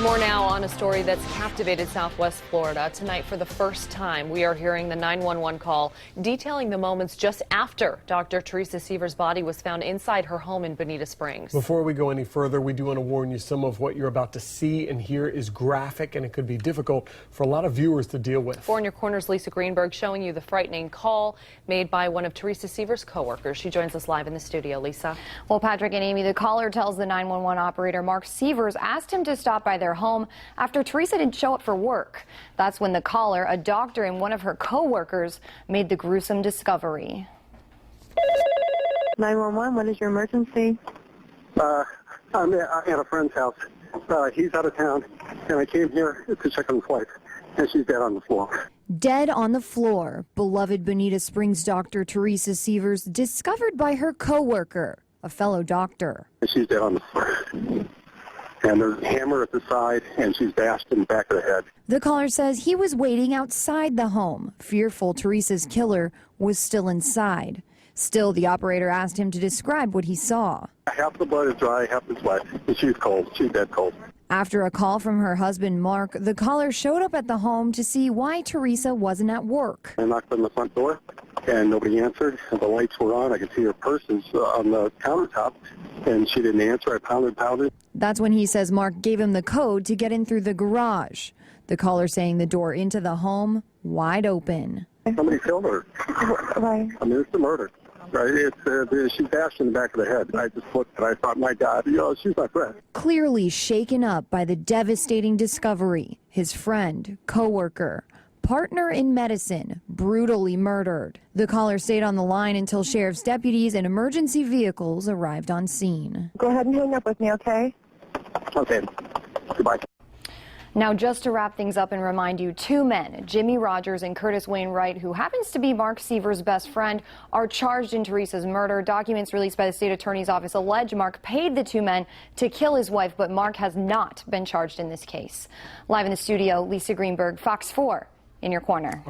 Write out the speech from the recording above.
More now on a story that's captivated Southwest Florida. Tonight, for the first time, we are hearing the 911 call detailing the moments just after Dr. Teresa Sievers' body was found inside her home in Bonita Springs. Before we go any further, we do want to warn you some of what you're about to see and hear is graphic, and it could be difficult for a lot of viewers to deal with. 4 in your corner's Lisa Greenberg showing you the frightening call made by one of Teresa Sievers' co-workers. She joins us live in the studio. Lisa. Well, Patrick and Amy, the caller tells the 911 operator Mark Sievers asked him to stop by their home after Teresa didn't show up for work. That's when the caller, a doctor and one of her co-workers, made the gruesome discovery. 911, what is your emergency? I'm at a friend's house. He's out of town, and I came here to check on his wife, and she's dead on the floor. Dead on the floor, beloved Bonita Springs doctor Teresa Sievers discovered by her co-worker, a fellow doctor. And she's dead on the floor. And there's a hammer at the side, and she's bashed in the back of the head. The caller says he was waiting outside the home, fearful Teresa's killer was still inside. Still, the operator asked him to describe what he saw. Half the blood is dry, half is wet, and she's cold. She's dead cold. After a call from her husband, Mark, the caller showed up at the home to see why Teresa wasn't at work. I knocked on the front door, and nobody answered. The lights were on. I could see her purses on the countertop, and she didn't answer. I pounded. That's when he says Mark gave him the code to get in through the garage. The caller saying the door into the home wide open. Somebody killed her. Right. I mean, it's a murder. Right? She's bashed in the back of the head. I just looked and I thought, my God, she's my friend. Clearly shaken up by the devastating discovery, his friend, co-worker, partner in medicine, brutally murdered. The caller stayed on the line until sheriff's deputies and emergency vehicles arrived on scene. Go ahead and hang up with me, okay? Okay. Goodbye. Now, just to wrap things up and remind you, 2 men, Jimmy Rogers and Curtis Wainwright, who happens to be Mark Sievers' best friend, are charged in Teresa's murder. Documents released by the state attorney's office allege Mark paid the 2 men to kill his wife, but Mark has not been charged in this case. Live in the studio, Lisa Greenberg, Fox 4 in your corner.